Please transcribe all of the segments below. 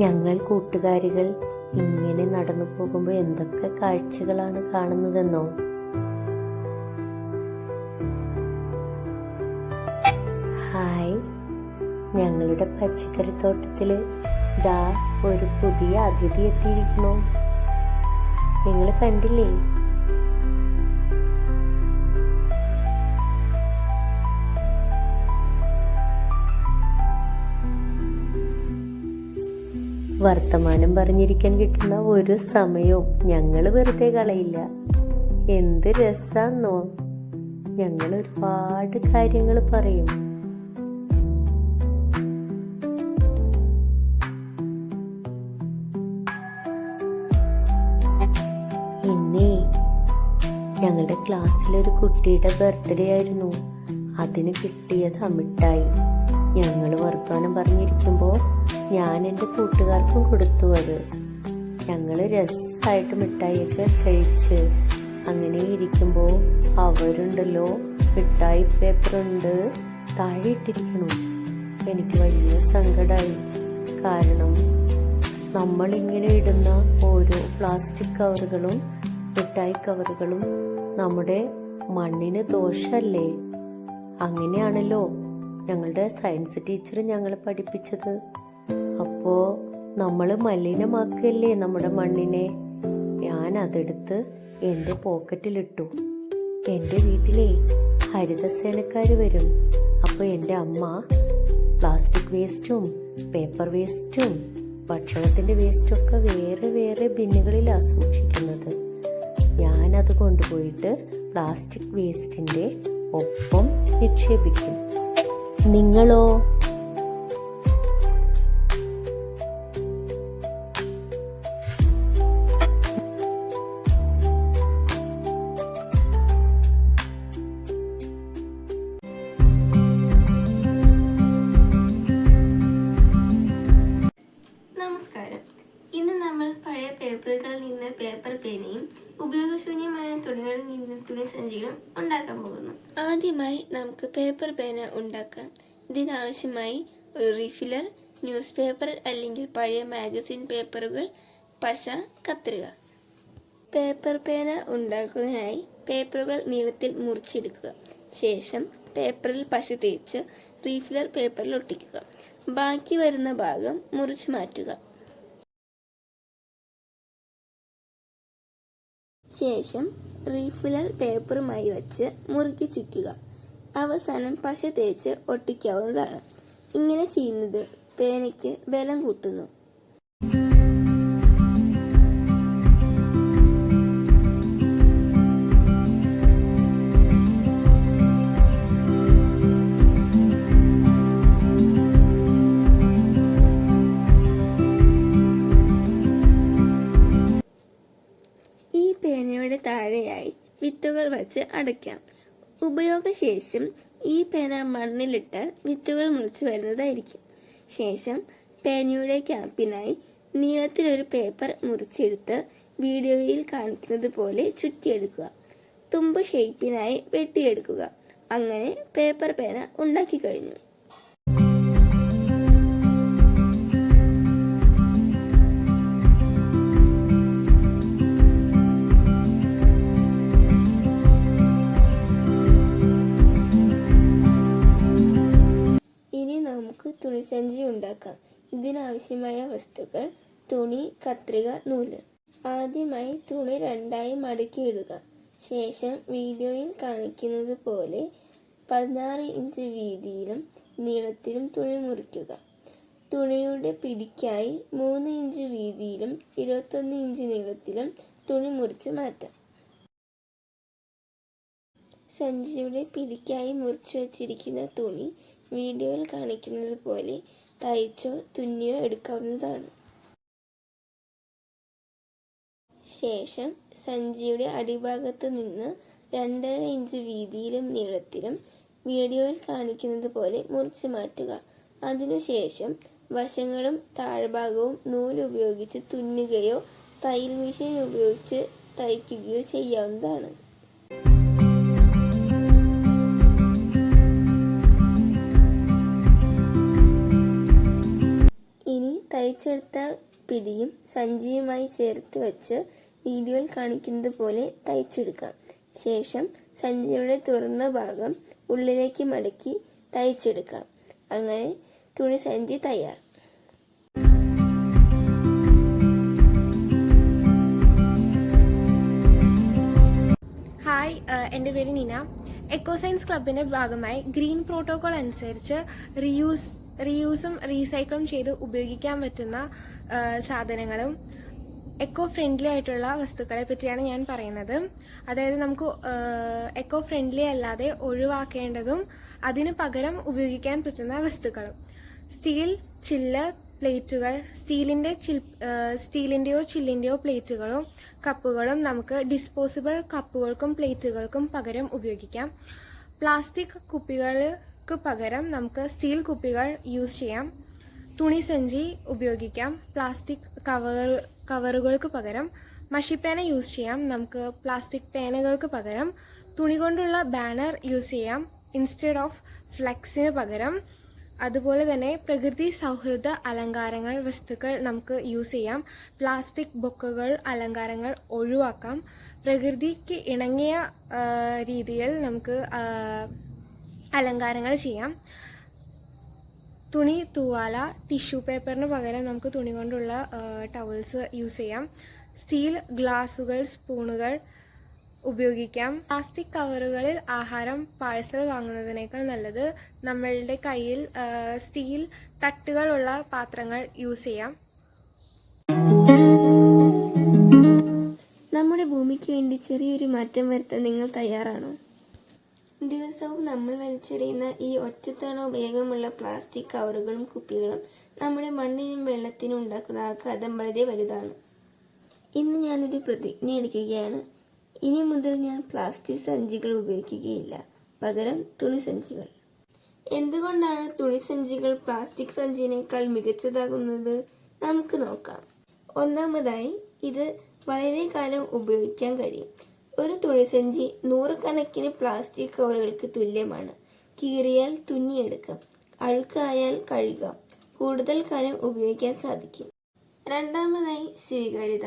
ഞങ്ങൾ കൂട്ടുകാരികൾ ഇങ്ങനെ നടന്നു പോകുമ്പോൾ എന്തൊക്കെ കാഴ്ചകളാണ് കാണുന്നതെന്നോ. ഹായ്, ഞങ്ങളുടെ പച്ചക്കറിത്തോട്ടത്തിൽ ദാ ഒരു പുതിയ അതിഥി എത്തിയിരിക്കുന്നു. നിങ്ങൾ കണ്ടില്ലേ? വർത്തമാനം പറഞ്ഞിരിക്കാൻ കിട്ടുന്ന ഒരു സമയവും ഞങ്ങൾ വെറുതെ കളയില്ല. എന്ത് രസാന്നോ. ഞങ്ങൾ ഒരുപാട് കാര്യങ്ങൾ പറയും. ഇന്നേ ഞങ്ങളുടെ ക്ലാസ്സിലൊരു കുട്ടിയുടെ ബർത്ത്ഡേ ആയിരുന്നു. അതിന് കിട്ടിയതാ മിഠായി. ഞങ്ങൾ വർത്തമാനം പറഞ്ഞിരിക്കുമ്പോൾ ഞാൻ എൻ്റെ കൂട്ടുകാർക്കും കൊടുത്തു. അത് ഞങ്ങൾ രസമായിട്ട് മിഠായിയൊക്കെ കഴിച്ച് അങ്ങനെ ഇരിക്കുമ്പോൾ അവരുണ്ടല്ലോ മിഠായി പേപ്പറുണ്ട് താഴെ ഇട്ടിരിക്കണു. എനിക്ക് വലിയ സങ്കടമായി. കാരണം നമ്മളിങ്ങനെ ഇടുന്ന ഓരോ പ്ലാസ്റ്റിക് കവറുകളും മിഠായി കവറുകളും നമ്മുടെ മണ്ണിന് ദോഷമല്ലേ. അങ്ങനെയാണല്ലോ ഞങ്ങളുടെ സയൻസ് ടീച്ചർ ഞങ്ങളെ പഠിപ്പിച്ചത്. അപ്പോൾ നമ്മൾ മലിനമാക്കല്ലേ നമ്മുടെ മണ്ണിനെ. ഞാൻ അതെടുത്ത് എൻ്റെ പോക്കറ്റിലിട്ടു. എൻ്റെ വീട്ടിലെ ഹരിതസേനക്കാർ വരും. അപ്പോൾ എൻ്റെ അമ്മ പ്ലാസ്റ്റിക് വേസ്റ്റും പേപ്പർ വേസ്റ്റും ഭക്ഷണത്തിൻ്റെ വേസ്റ്റൊക്കെ വേറെ വേറെ ബിന്നുകളിലാണ് സൂക്ഷിക്കുന്നത്. ഞാനത് കൊണ്ടുപോയിട്ട് പ്ലാസ്റ്റിക് വേസ്റ്റിൻ്റെ ഒപ്പം നിക്ഷേപിക്കും. നിങ്ങളോ? നമസ്കാരം. ഇന്ന് നമ്മൾ പഴയ പേപ്പറുകളിൽ നിന്ന് പേപ്പർ പേനയും ഉപയോഗശൂന്യമായ തുണികളിൽ നിന്ന് തുണിസഞ്ചികളും ഉണ്ടാക്കാൻ പോകുന്നു. ആദ്യമായി നമുക്ക് പേപ്പർ പേന ഉണ്ടാക്കാം. ഇതിനാവശ്യമായി ഒരു റീഫില്ലർ, ന്യൂസ് പേപ്പർ അല്ലെങ്കിൽ പഴയ മാഗസിൻ പേപ്പറുകൾ, പശ, കത്രിക. പേപ്പർ പേന ഉണ്ടാക്കുന്നതിനായി പേപ്പറുകൾ നീളത്തിൽ മുറിച്ചെടുക്കുക. ശേഷം പേപ്പറിൽ പശ തേച്ച് റീഫില്ലർ പേപ്പറിൽ ഒട്ടിക്കുക. ബാക്കി വരുന്ന ഭാഗം മുറിച്ച് മാറ്റുക. ശേഷം റീഫില്ലർ പേപ്പറുമായി വച്ച് മുറുക്കി ചുറ്റുക. അവസാനം പശ തേച്ച് ഒട്ടിക്കാവുന്നതാണ്. ഇങ്ങനെ ചെയ്യുന്നത് പേനയ്ക്ക് ബലം കൂട്ടുന്നു. ഈ പേനയുടെ താഴെയായി വിത്തുകൾ വച്ച് അടയ്ക്കാം. ഉപയോഗശേഷം ഈ പേന മണ്ണിലിട്ടാൽ വിത്തുകൾ മുളച്ച് വരുന്നതായിരിക്കും. ശേഷം പേനയുടെ ക്യാപ്പിനായി നീളത്തിലൊരു പേപ്പർ മുറിച്ചെടുത്ത് വീഡിയോയിൽ കാണിക്കുന്നത് പോലെ ചുറ്റിയെടുക്കുക. തുമ്പ് ഷേപ്പിനായി വെട്ടിയെടുക്കുക. അങ്ങനെ പേപ്പർ പേന ഉണ്ടാക്കി കഴിഞ്ഞു. ഇനി നമുക്ക് തുണിസഞ്ചി ഉണ്ടാക്കാം. ഇതിനാവശ്യമായ വസ്തുക്കൾ: തുണി, കത്രിക, നൂല്. ആദ്യമായി തുണി രണ്ടായി മടക്കിയിടുക. ശേഷം വീഡിയോയിൽ കാണിക്കുന്നത് പോലെ 16 ഇഞ്ച് വീതിയിലും നീളത്തിലും തുണി മുറിക്കുക. തുണിയുടെ പിടിക്കായി 3 ഇഞ്ച് വീതിയിലും 21 ഇഞ്ച് നീളത്തിലും തുണി മുറിച്ച് മാറ്റാം. സഞ്ചിയുടെ പിടിക്കായി മുറിച്ചു വച്ചിരിക്കുന്ന തുണി വീഡിയോയിൽ കാണിക്കുന്നത് പോലെ തയ്ച്ചോ തുന്നിയോ എടുക്കാവുന്നതാണ്. ശേഷം സഞ്ചിയുടെ അടിഭാഗത്ത് നിന്ന് 2.5 ഇഞ്ച് വീതിയിലും നീളത്തിലും വീഡിയോയിൽ കാണിക്കുന്നത് പോലെ മുറിച്ച് മാറ്റുക. അതിനുശേഷം വശങ്ങളും താഴ്ഭാഗവും നൂല് ഉപയോഗിച്ച് തുന്നുകയോ തയ്യൽ മെഷീൻ ഉപയോഗിച്ച് തയ്ക്കുകയോ ചെയ്യാവുന്നതാണ്. ഇനി തയ്ച്ചെടുത്ത പിടിയും സഞ്ചിയുമായി ചേർത്ത് വെച്ച് വീഡിയോയിൽ കാണിക്കുന്നത് പോലെ തയ്ച്ചെടുക്കാം. ശേഷം സഞ്ചിയുടെ തുറന്ന ഭാഗം ഉള്ളിലേക്ക് മടക്കി തയ്ച്ചെടുക്കാം. അങ്ങനെ തുണി സഞ്ചി തയ്യാർ. ഹായ്, എൻ്റെ പേര് നീന. എക്കോ സയൻസ് ക്ലബിൻ്റെ ഭാഗമായി ഗ്രീൻ പ്രോട്ടോകോൾ അനുസരിച്ച് റീയൂസും റീസൈക്കിളും ചെയ്ത് ഉപയോഗിക്കാൻ പറ്റുന്ന സാധനങ്ങളും എക്കോ ഫ്രണ്ട്ലി ആയിട്ടുള്ള വസ്തുക്കളെ പറ്റിയാണ് ഞാൻ പറയുന്നത്. അതായത് നമുക്ക് എക്കോ ഫ്രണ്ട്ലി അല്ലാതെ ഒഴിവാക്കേണ്ടതും അതിന് പകരം ഉപയോഗിക്കാൻ പറ്റുന്ന വസ്തുക്കളും: സ്റ്റീൽ ചില്ല്, പ്ലേറ്റുകൾ. സ്റ്റീലിൻ്റെയോ ചില്ലിൻ്റെയോ പ്ലേറ്റുകളും കപ്പുകളും നമുക്ക് ഡിസ്പോസിബിൾ കപ്പുകൾക്കും പ്ലേറ്റുകൾക്കും പകരം ഉപയോഗിക്കാം. പ്ലാസ്റ്റിക് കുപ്പികൾക്ക് പകരം നമുക്ക് സ്റ്റീൽ കുപ്പികൾ യൂസ് ചെയ്യാം. തുണി സഞ്ചി ഉപയോഗിക്കാം. പ്ലാസ്റ്റിക് കവറുകൾക്ക് പകരം മഷിപ്പേന യൂസ് ചെയ്യാം. നമുക്ക് പ്ലാസ്റ്റിക് പേനകൾക്ക് പകരം തുണി കൊണ്ടുള്ള ബാനർ യൂസ് ചെയ്യാം ഇൻസ്റ്റെഡ് ഓഫ് ഫ്ലെക്സിന് പകരം. അതുപോലെ തന്നെ പ്രകൃതി സൗഹൃദ അലങ്കാരങ്ങൾ വസ്തുക്കൾ നമുക്ക് യൂസ് ചെയ്യാം. പ്ലാസ്റ്റിക് ബൊക്കകൾ അലങ്കാരങ്ങൾ ഒഴിവാക്കാം. പ്രകൃതിക്ക് ഇണങ്ങിയ രീതിയിൽ നമുക്ക് അലങ്കാരങ്ങൾ ചെയ്യാം. തുണി തൂവാല, ടിഷ്യൂ പേപ്പറിന് പകരം നമുക്ക് തുണി കൊണ്ടുള്ള ടവൽസ് യൂസ് ചെയ്യാം. സ്റ്റീൽ ഗ്ലാസുകൾ, സ്പൂണുകൾ ഉപയോഗിക്കാം. പ്ലാസ്റ്റിക് കവറുകളിൽ ആഹാരം പാഴ്സൽ വാങ്ങുന്നതിനേക്കാൾ നല്ലത് നമ്മളുടെ കയ്യിൽ സ്റ്റീൽ തട്ടുകളുള്ള പാത്രങ്ങൾ യൂസ് ചെയ്യാം. നമ്മുടെ ഭൂമിക്ക് വേണ്ടി ചെറിയൊരു മാറ്റം വരുത്താൻ നിങ്ങൾ തയ്യാറാണോ? ദിവസവും നമ്മൾ വലിച്ചെറിയുന്ന ഈ ഒറ്റത്തവണ ഉപയോഗമുള്ള പ്ലാസ്റ്റിക് കവറുകളും കുപ്പികളും നമ്മുടെ മണ്ണിനും വെള്ളത്തിനും ഉണ്ടാക്കുന്ന ആഘാതം വളരെ വലുതാണ്. ഇന്ന് ഞാനൊരു പ്രതിജ്ഞ എടുക്കുകയാണ്. ഇനി മുതൽ ഞാൻ പ്ലാസ്റ്റിക് സഞ്ചികൾ ഉപയോഗിക്കുകയില്ല. പകരം തുണി സഞ്ചികൾ. എന്തുകൊണ്ടാണ് തുണി സഞ്ചികൾ പ്ലാസ്റ്റിക് സഞ്ചിയേക്കാൾ മികച്ചതാകുന്നത്? നമുക്ക് നോക്കാം. ഒന്നാമതായി, ഇത് വളരെ കാലം ഉപയോഗിക്കാൻ കഴിയും. ഒരു തുണിസഞ്ചി 100 കണക്കിന് പ്ലാസ്റ്റിക് കവറുകൾക്ക് തുല്യമാണ്. കീറിയാൽ തുന്നിയെടുക്കാം, അഴുക്കായാൽ കഴുകാം, കൂടുതൽ കാലം ഉപയോഗിക്കാൻ സാധിക്കും. രണ്ടാമതായി, സ്വീകാര്യത.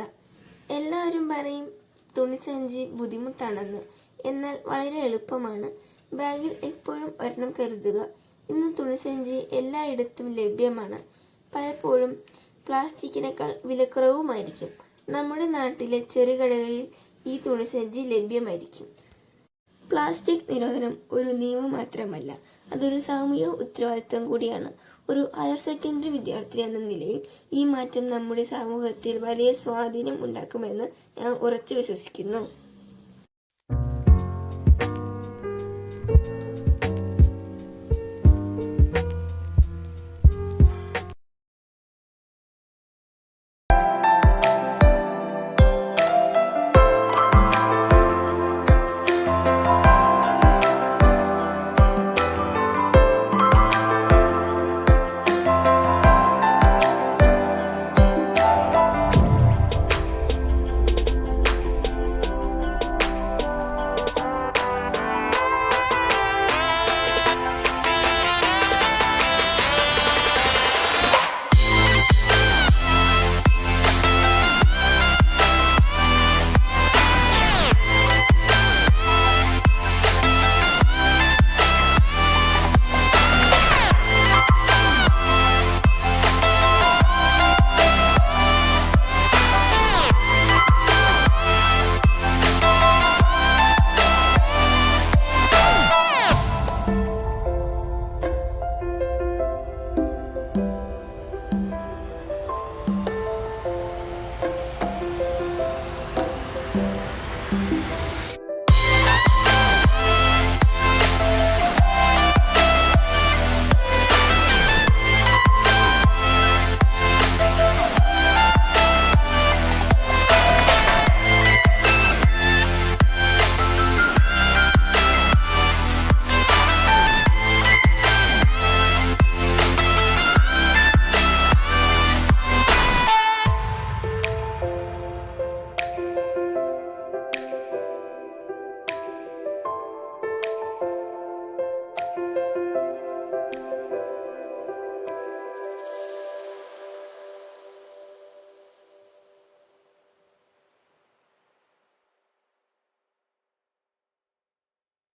എല്ലാവരും പറയും തുണിസഞ്ചി ബുദ്ധിമുട്ടാണെന്ന്. എന്നാൽ വളരെ എളുപ്പമാണ്. ബാഗിൽ എപ്പോഴും ഒരെണ്ണം കരുതുക. ഇന്ന് തുണിസഞ്ചി എല്ലായിടത്തും ലഭ്യമാണ്. പലപ്പോഴും പ്ലാസ്റ്റിക്കിനേക്കാൾ വിലക്കുറവുമായിരിക്കും. നമ്മുടെ നാട്ടിലെ ചെറുകടകളിൽ ഈ തുണിസഞ്ചി ലഭ്യമായിരിക്കും. പ്ലാസ്റ്റിക് നിരോധനം ഒരു നിയമം മാത്രമല്ല, അതൊരു സാമൂഹിക ഉത്തരവാദിത്തം കൂടിയാണ്. ഒരു ഹയർ സെക്കൻഡറി വിദ്യാർത്ഥി എന്ന നിലയിൽ ഈ മാറ്റം നമ്മുടെ സമൂഹത്തിൽ വലിയ സ്വാധീനം ഉണ്ടാക്കുമെന്ന് ഞാൻ ഉറച്ചു വിശ്വസിക്കുന്നു.